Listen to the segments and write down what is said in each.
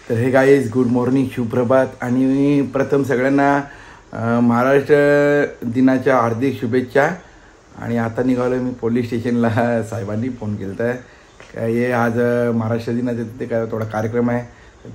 तर हे guys good morning, सुप्रभात आणि प्रथम सगळ्यांना महाराष्ट्र दिनाच्या हार्दिक शुभेच्छा। आणि आता निघालो मी पोलीस स्टेशनला, साहेबांनी फोन केला काय हे आज महाराष्ट्र दिनाचा तिथे काय थोडा कार्यक्रम आहे,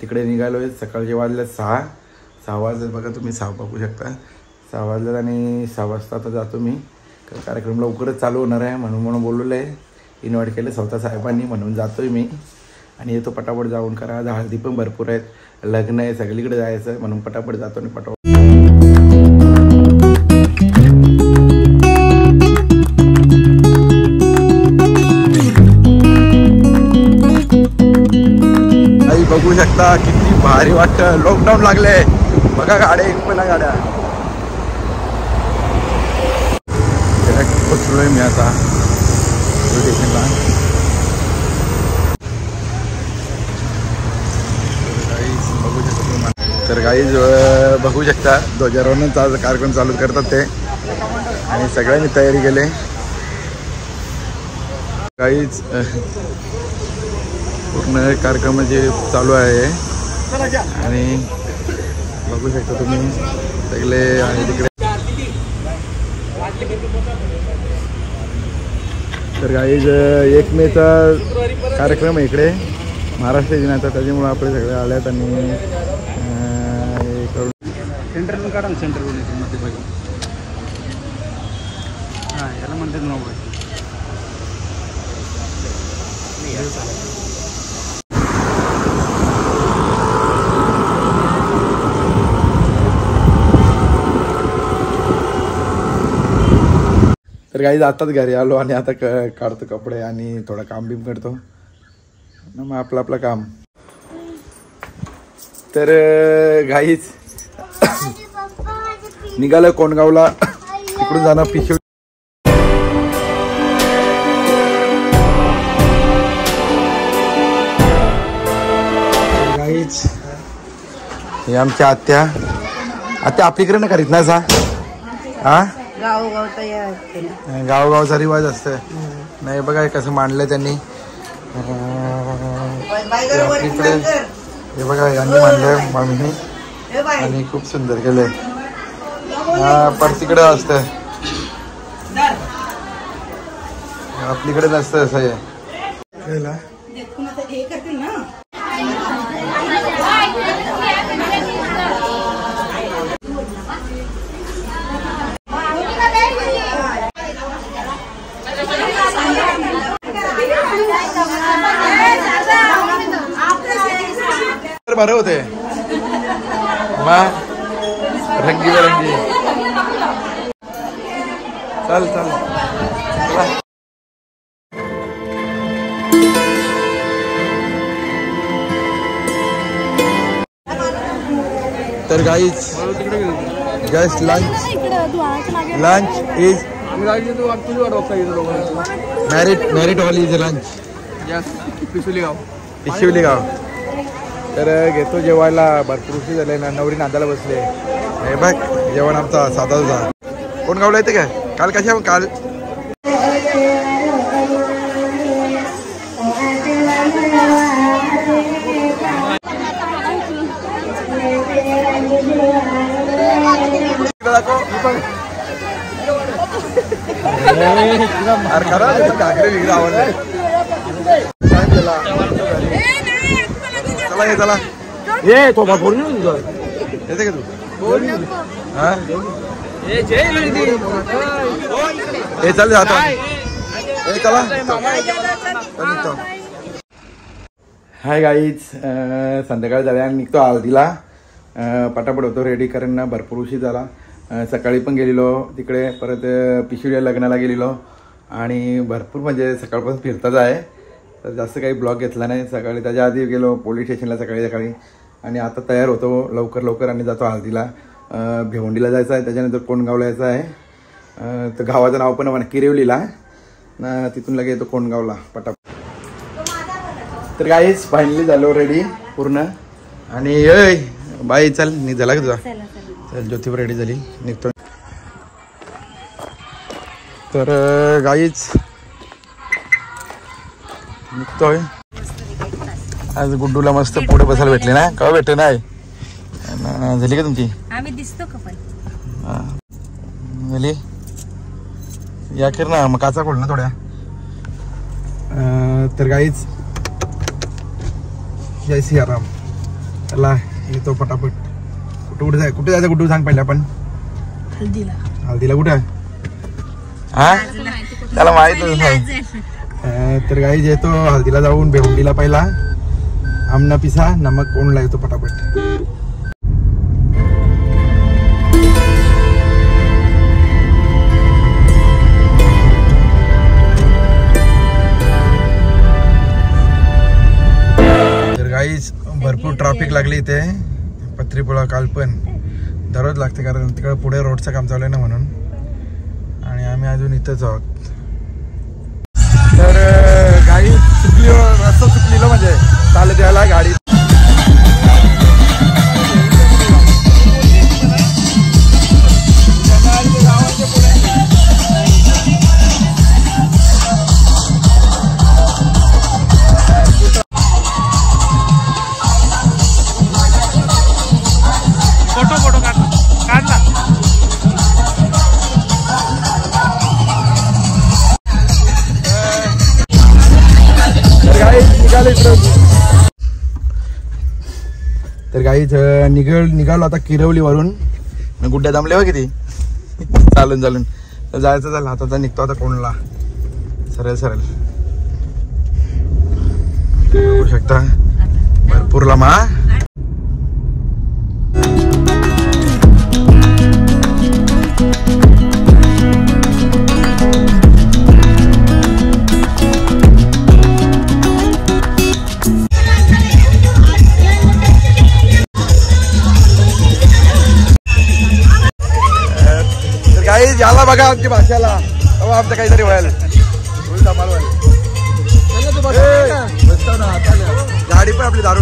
तिकडे निघालो आहे। सकाळचे वाजले 6 वाजले बघा, तुम्ही 6 बघू शकता, 6 वाजले आणि 6 वाजता आता जातो मी। कार्यक्रम लवकरच चालू होणार आहे म्हणून बोलवलं आहे, इन्व्हाइट केलं स्वतः साहेबांनी म्हणून जातोय मी। आणि येतो पटापट जाऊन, करा आज हळदी पण भरपूर आहेत, लग्न आहे, सगळीकडे जायचं म्हणून पटापट जातो आणि पटापट बघू शकता किती भारी वाटतं। लॉकडाऊन लागले बघा, गाड्या एक पण गाड्या पोचलोय मी आता स्टेशनला। तर गाईज बघू शकता ध्वजारोहणाचा कार्यक्रम चालू करतात ते आणि सगळ्यांनी तयारी केली गाईज। पूर्ण कार्यक्रम जे चालू आहे आणि बघू शकता तुम्ही सगळे आहे तिकडे। तर गाईज 1 मेचा कार्यक्रम आहे इकडे महाराष्ट्र दिनाचा, त्याच्यामुळे आपले सगळे आल्यात आणि सेंट्रल काढा, सेंट्रल मध्ये बघा। हां, याला म्हणतात मोबाईल। तर गाईज आताच घरी आलो आणि आता काढतो कपडे आणि थोडं काम बिम करतो ना, मग आपलं काम। तर गाईज निघालं कोंडगावला, तिकडून जाणार पिशवी। गाईज हे आमच्या आत्या आपलीकडे ना करीत ना सा हा गावगावचा रिवाज असतं नाही बघा कसं मांडलंय त्यांनी। हे बघा यांनी मांडलंय मामीने आणि खूप सुंदर केलंय। परतीकडे असतं, आपलीकडे नसतं असं आहे। बरं होते मग रंगी बेरंगी। चल तर guys just lunch is merit hall is lunch पिशुलीगाव। तर घेतो जेवायला, भरपूर उशीर झाले ना, नवरी नांदाला बसले। हे बघ जेवण आमचा साधा होता। कोण गावला येते काय काल कशा काल चला ये तो बात बोलून येते का तू हा हे चल जातो हे चला। हाय गाईज, संध्याकाळी जाऊया निघतो हळदीला, पटापट होतो रेडी कारण ना भरपूर उशीर झाला। सकाळी पण गेलेलो तिकडे, परत पिशवीला लग्नाला गेलेलो आणि भरपूर म्हणजे सकाळपासून फिरताच आहे। तर जास्त काही ब्लॉग घेतला नाही, सकाळी त्याच्या आधी गेलो पोलीस स्टेशनला सकाळी आणि आता तयार होतो लवकर आणि जातो हळदीला। भिवंडीला जायचं आहे, त्याच्यानंतर कोंडगावला यायचं आहे। तर गावाचं नाव पण किरिवलीला ना, तिथून लगेच येतो कोंडगावला पटापट। तर गाईज फायनली झालो रेडी पूर्ण आणि बाई चल झाला का तुझा? चल ज्योती रेडी झाली, निघतो। तर गाईज निघतोय आज गुड्डूला मस्त पुढे बसायला भेटले ना का भेटले नाही झाली का तुमची आम्ही दिसतो का पण झाली या खेर ना मग काचा खोल ना थोड्या तर काहीच जय सियाराम चला येतो पटापट कुठे जायचं गुड्डू सांग पहिले आपण हल्दीला कुठं हा त्याला माहित तर गाईज येतो हल्दीला जाऊन भेवंडीला पहिला आमना पिसा नमक कोणला येतो पटापट तर गाईज भरपूर ट्रॅफिक लागली इथे पत्रीपुळा काल पण दररोज लागते कारण तिकडे पुढे रोडचं काम चालू आहे ना म्हणून आणि आम्ही अजून इथंच आहोत तर गाडी चुकली रस्ता चुकलेलं म्हणजे चालत यायला गाडी फोटो काढला तर गाईच निघालो आता किरवलीवरून गुड्ड्या दमले हो किती चालून तर जायचं झालं आता निघतो आता कोणला सरळ बघू शकता भरपूर लांबा याला बघा आमची भाषाला तेव्हा आमचं काहीतरी व्हायला गाडी पण आपली दारू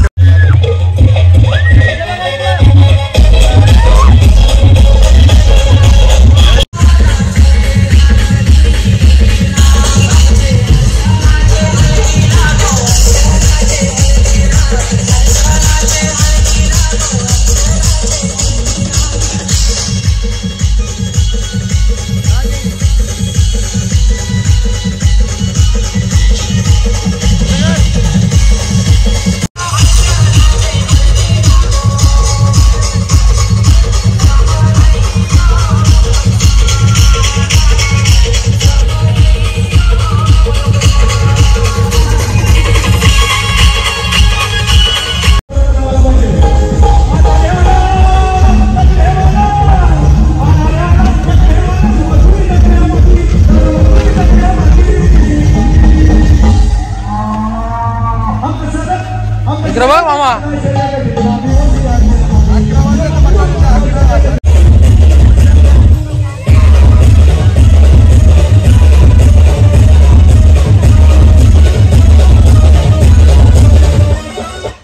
मामा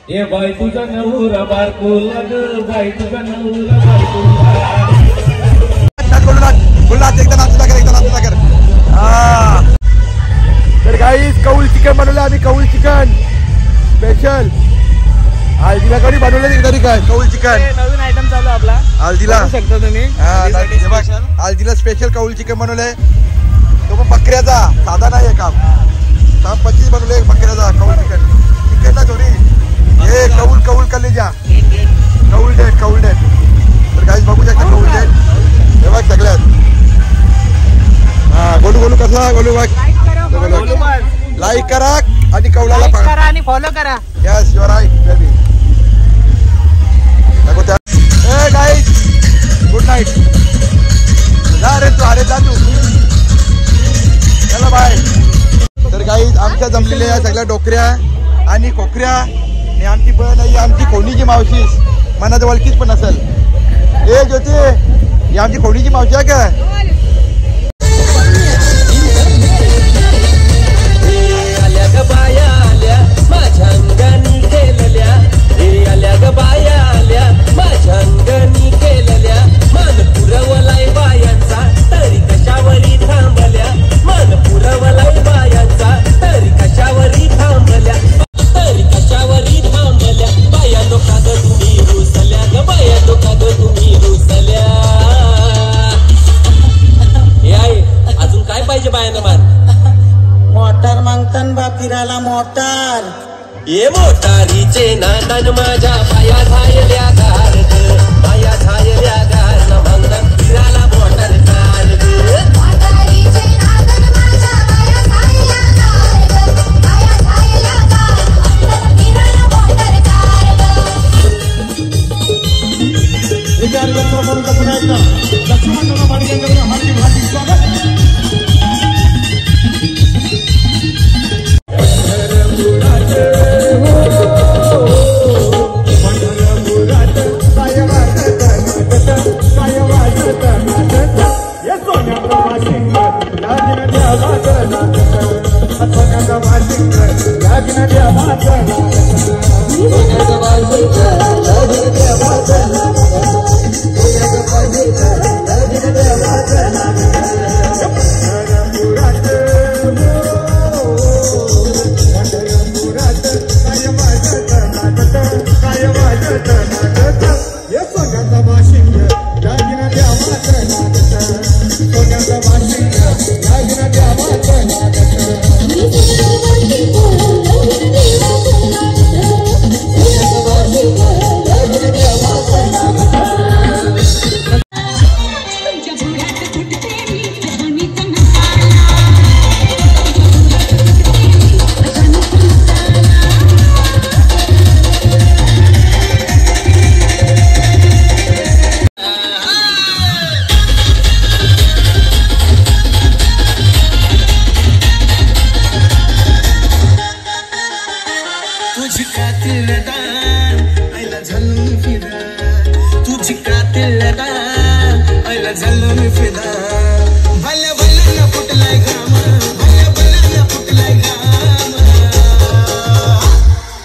ये बाई तुझा नवरा बारकोला ग बाई तुझा नवरा बारकोला तर गाईस कौल चिकन बनवलं आम्ही कौल चिकन स्पेशल हल्दीला कधी बनवलं तरी काय कौल चिकन नवीन आयटम चालू आपला हल्दीला शकता तुम्ही हल्दीला स्पेशल कौल चिकन बनवलंय तो पण बकऱ्याचा साधा नाही आहे काम 25 बनवले बकऱ्याचा कौल चिकन चिकनला थोडी हे कौल कलेजा कौल डेट तर गाईस बघू शकता कौल डेट हे बघ सगळ्यात हा गोलू कसला गोलू बघ लाईक करा आणि कौलाला करा आणि फॉलो करा yes you are right baby hey guys good night जा रे तू जा तू चला बाय तर गाईस आमच्या जमलेल्या सगळ्या डोकऱ्या आणि कोकऱ्या आणि आमची बहीण आहे आमची कोणीची मावशी मनात ओळखीच पण असेल ए ज्योती ही आमची कोणीची मावशी आहे का कशावरी थांबल्या ये मोटारीचे नांदन माझ्या पाया झायल्या गार ग पाया झायल्या गार न मंग फिराला मोटर कार ग मोटारीचे नांदन माझ्या पाया झायल्या गार ग पाया झायल्या गार मंग फिराला मोटर कार ग विचार करतो म्हणून पुन्हा एकदा लक्ष्मण माडिकेंकडे हार्दिक हार्दिक स्वागत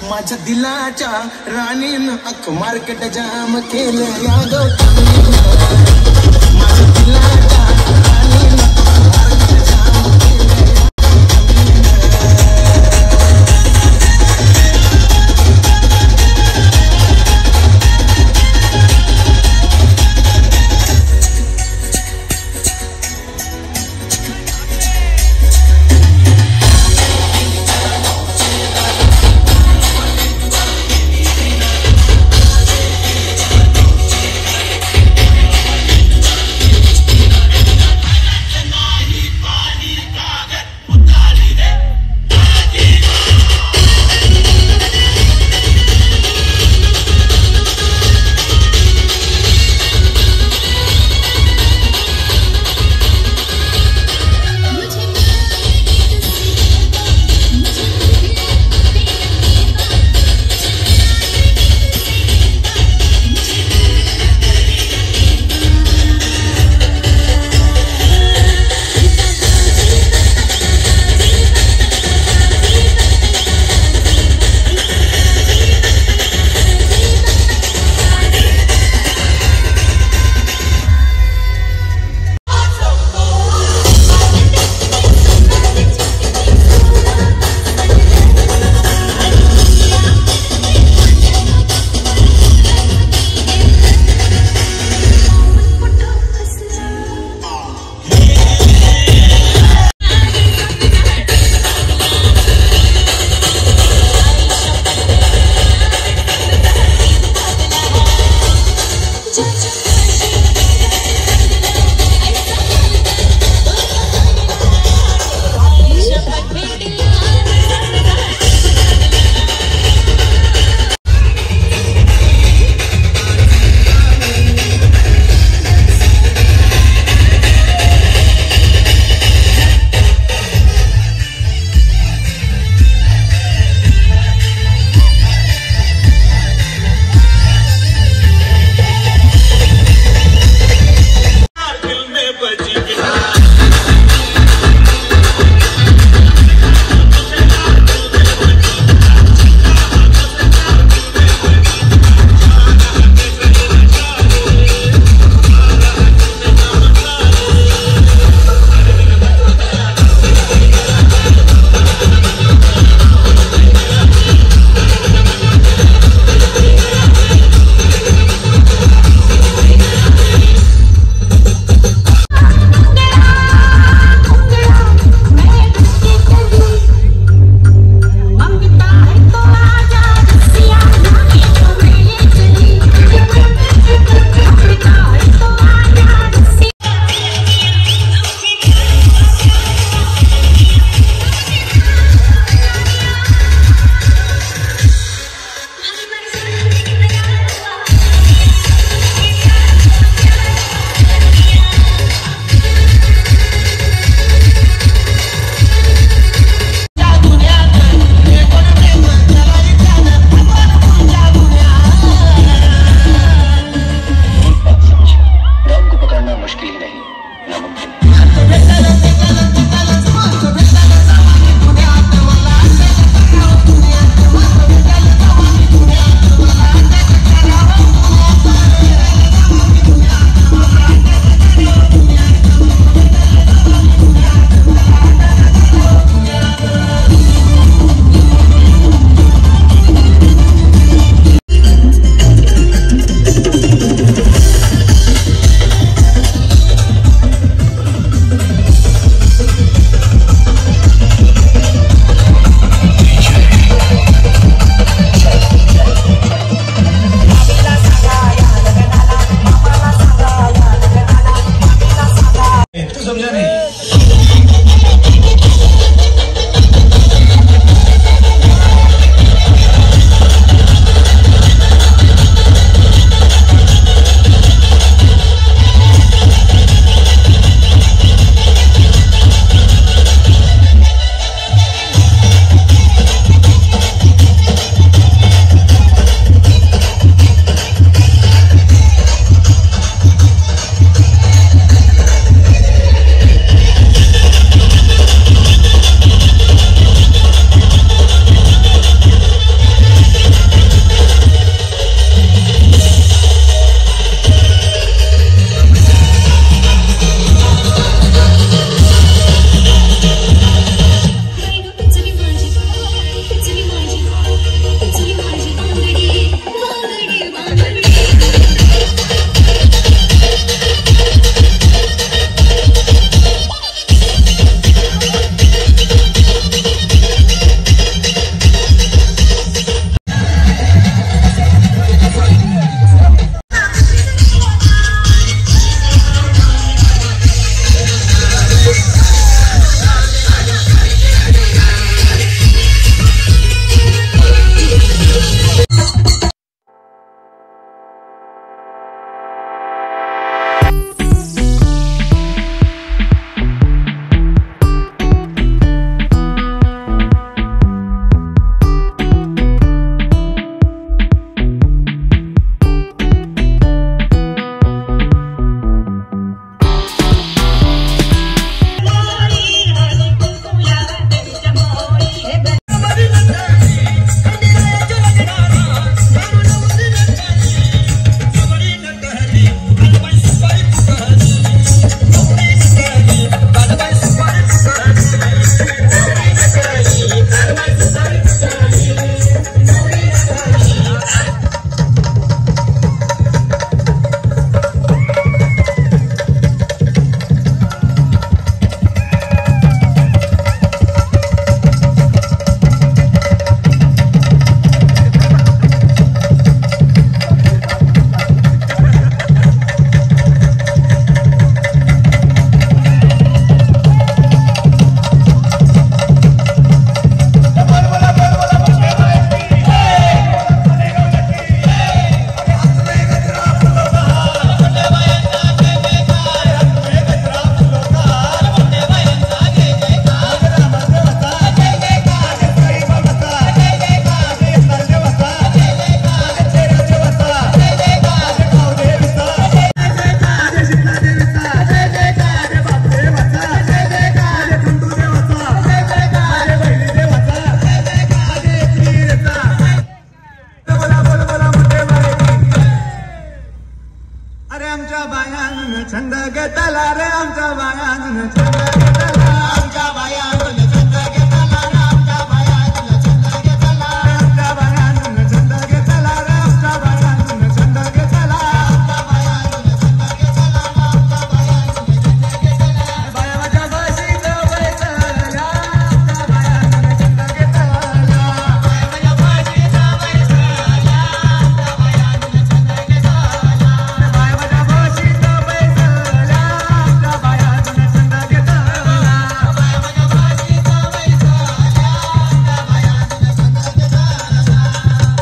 माझ्या दिलाच्या राणीनं अख्ख मार्केट जाम केलं या माझ्या दिलाच्या राणीनं मार्केट जाम छंद घेतला रे आमच्या बायान छंद घेतला आमच्या बायान छंद घेतला रे आमच्या बायान छंद घेतला आमच्या बायान छंद घेतला रे आमच्या बायान छंद घेतला आमच्या बायान छंद घेतला आमच्या बायान छंद घेतला बायाच्या बशीत बैसल्या आमच्या बायान छंद घेतला बायाच्या बशीत बैसल्या आमच्या बायान छंद घेतला बायाच्या बशीत बैसल्या आमच्या बायान छंद घेतला बायाच्या बशीत बैसल्या आमच्या बायान छंद घेतला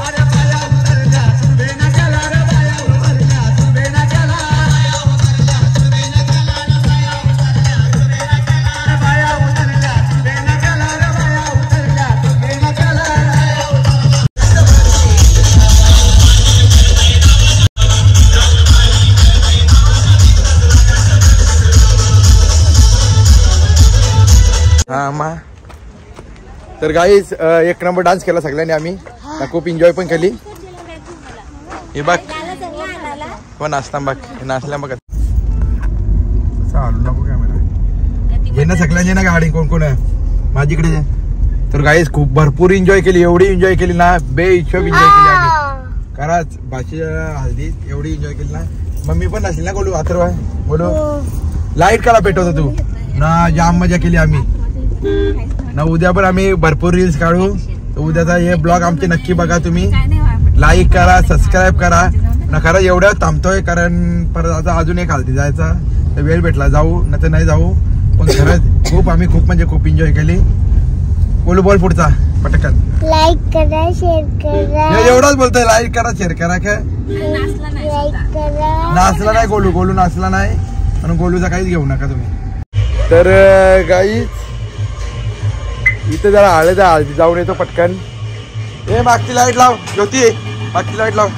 अरे बाया उतरल्या सुबेना केला रे बाया उतरल्या सुबेना केला बाया उतरल्या सुबेना केला रे बाया उतरल्या सुबेना केला बाया उतरल्या सुबेना केला रे बाया उतरल्या सुबेना केला हा मा तर गाईज एक नंबर डान्स केला सगळ्यांनी आम्ही खूप एन्जॉय पण केली हे बघ पण नाचता बघ नाचल्या बघ चालू नको कॅमेरा हे ना सगळ्यांनी ना गाडी कोण कोण माझीकडे तर गाईज खूप भरपूर एन्जॉय केली एवढी एन्जॉय केली ना बेहिशोब एन्जॉय केली आम्ही खरंच भाषेच्या हल्दीत एवढी एन्जॉय केली ना मम्मी पण नसेल ना बोलू अथर्व बोलू लाईट कला पेटवतो तू ना जाम मजा केली आम्ही ना उद्या पण आम्ही भरपूर रील्स काढू तर उद्याचा हे ब्लॉग आमचे नक्की बघा तुम्ही लाईक करा सबस्क्राईब करा ना खरं एवढं थांबतोय कारण परत आता अजून एक हल्दी जायचा तर वेळ भेटला जाऊ ना तर नाही जाऊ पण खरंच खूप आम्ही खूप म्हणजे खूप एन्जॉय केली बोलू बोल पुढचा पटकन लाईक करा शेअर करा एवढाच बोलतोय लाईक करा शेअर करा काय लाईक करा नाचला नाही गोलू नाचला नाही आणि गोलूचा काहीच घेऊ नका तुम्ही तर गाईच इथे जरा हळद जाऊन येतो पटकन ए मागची लाईट लाव ज्योती मागची लाईट लाव